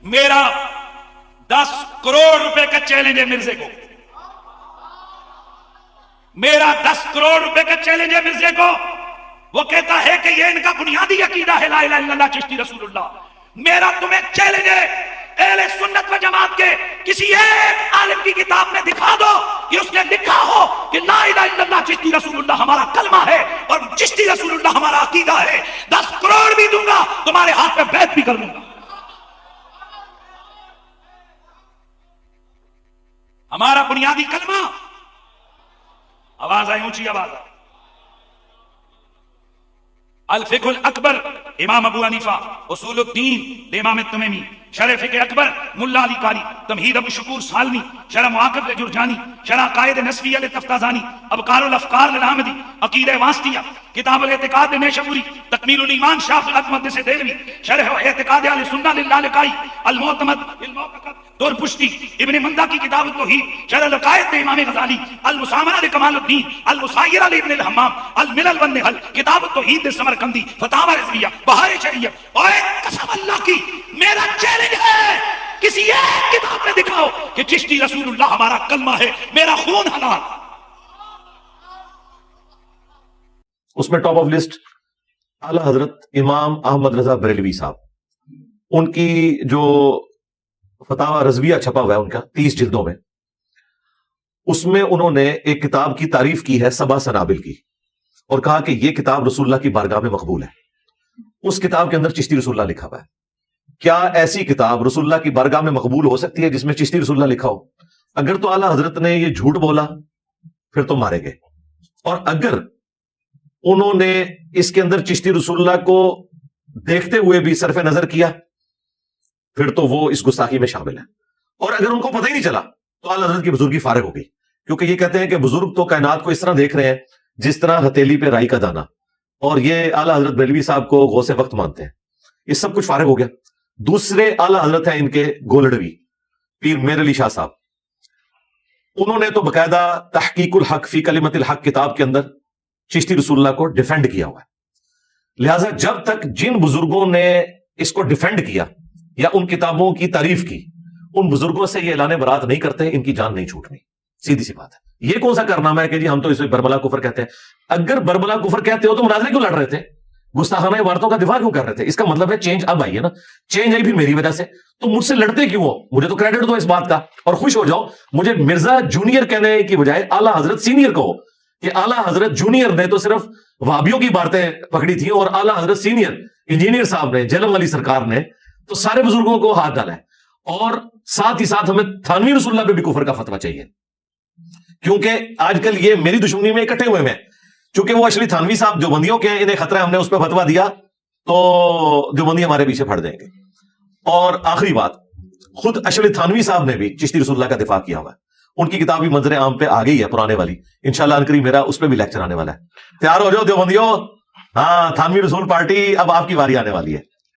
میرا 10 کروڑ روپے کا چیلنج ہے مرزے کو، میرا 10 کروڑ روپے کا چیلنج ہے مرزے کو. وہ کہتا ہے کہ یہ ان کا بنیادی عقیدہ ہے لا الہ الا اللہ چشتی رسول اللہ. میرا تمہیں چیلنج ہے اہل سنت و جماعت کے کسی ایک عالم کی کتاب میں دکھا دو کہ اس نے لکھا ہو کہ لا الہ الا اللہ چشتی رسول اللہ ہمارا کلمہ ہے اور چشتی رسول اللہ ہمارا عقیدہ ہے. 10 کروڑ بھی دوں گا، تمہارے ہاتھ پہ بیعت بھی کر دوں گا. ہمارا بنیادی کلمہ، آواز آئی، اونچی آواز آئی. الفقہ الاکبر امام ابو حنیفہ، اصول الدین امام التمیمی، شرح فقہ اکبر ملا علی قاری، تمہید ابو شکور سالمی، شرح مواقف لجرجانی، شرح قائد نسویہ لتفتازانی، ابکار الافکار للحمدی، عقیدہ واسطیہ، کتاب الاعتقاد نیشابوری، تکمیل الایمان شاف العظمت سے دہلوی، شرح اعتقاد اہل سنہ للالکائی، المعتمد المعتقد دور پشتی، ابن مندہ کی کتاب التوحید، شرح العقائد امام غزالی، المسامرہ لکمال الدین، المسائرہ لابن الحمام، الملل والنحل، کتاب التوحید سمرقندی، فتاوی رضویہ، بہار شریعہ. اور قسم اللہ کی میرا چیلنج ہے کسی ایک کتاب میں دکھاؤ کہ چشتی رسول اللہ ہمارا کلمہ ہے، میرا خون حلال. اس میں ٹاپ آف لسٹ اعلی حضرت امام احمد رضا بریلوی صاحب، ان کی جو فتاوی رضویہ چھپا ہوا ہے ان کا 30 جلدوں میں، اس میں انہوں نے ایک کتاب کی تعریف کی ہے 7 سنابل کی، اور کہا کہ یہ کتاب رسول اللہ کی بارگاہ میں مقبول ہے. اس کتاب کے اندر چشتی رسول اللہ لکھا ہوا ہے. کیا ایسی کتاب رسول اللہ کی بارگاہ میں مقبول ہو سکتی ہے جس میں چشتی رسول اللہ لکھا ہو؟ اگر تو اعلی حضرت نے یہ جھوٹ بولا پھر تو مارے گئے، اور اگر انہوں نے اس کے اندر چشتی رسول اللہ کو دیکھتے ہوئے بھی صرف نظر کیا پھر تو وہ اس گستاخی میں شامل ہے. اور اگر ان کو پتہ ہی نہیں چلا تو اعلی حضرت کی بزرگی فارغ ہو گئی، کیونکہ یہ کہتے ہیں کہ بزرگ تو کائنات کو اس طرح دیکھ رہے ہیں جس طرح ہتھیلی پہ رائی کا دانہ، اور یہ اعلی حضرت بریلوی صاحب کو غوث وقت مانتے ہیں. یہ سب کچھ فارغ ہو گیا. دوسرے اعلی حضرت ہیں ان کے گولڑوی پیر میر علی شاہ صاحب، انہوں نے تو باقاعدہ تحقیق الحق فی کلمت الحق کتاب کے اندر چشتی رسول اللہ کو ڈیفینڈ کیا ہوا ہے. لہٰذا جب تک جن بزرگوں نے اس کو ڈیفینڈ کیا یا ان کتابوں کی تعریف کی، ان بزرگوں سے یہ اعلان برات نہیں کرتے، ان کی جان نہیں چھوٹنی. سیدھی سی بات ہے. یہ کون سا کارنامہ ہے کہ جی ہم تو اسے بربلا کفر کہتے ہیں؟ اگر بربلا کفر کہتے ہو تو مناظرے کیوں لڑ رہے تھے؟ گستاخانہ عبارتوں کا دفاع کیوں کر رہے تھے؟ اس کا مطلب ہے چینج اب آئی ہے نا. چینج آئی بھی میری وجہ سے، تو مجھ سے لڑتے کیوں ہو؟ مجھے تو کریڈٹ دو اس بات کا اور خوش ہو جاؤ. مجھے مرزا جونیئر کہنے کی بجائے اعلیٰ حضرت سینئر کہو، کہ اعلیٰ حضرت جونیئر نے تو صرف وہابیوں کی باتیں پکڑی تھیں، اور اعلیٰ حضرت سینئر انجینئر صاحب نے، جلم علی سرکار نے تو سارے بزرگوں کو ہاتھ ڈالا ہے. اور ساتھ ہی ساتھ ہمیں تھانوی رسول اللہ پہ بھی کفر کا فتویٰ چاہیے، کیونکہ آج کل یہ میری دشمنی میں اکٹھے ہوئے ہیں. چونکہ وہ اشلی تھانوی صاحب دیوبندیوں کے ہیں، انہیں خطرہ ہے ہم نے اس پہ فتویٰ دیا تو دیوبندی ہمارے پیچھے پھڑ دیں گے. اور آخری بات، خود اشلی تھانوی صاحب نے بھی چشتی رسول اللہ کا دفاع کیا ہوا ہے. ان کی کتاب بھی منظر عام پہ آ گئی ہے، پرانے والی. انشاءاللہ انقریب میرا اس پہ بھی لیکچر آنے والا ہے. تیار ہو جاؤ دیوبندیوں، ہاں تھانوی رسول پارٹی اب آپ کی باری آنے والی ہے.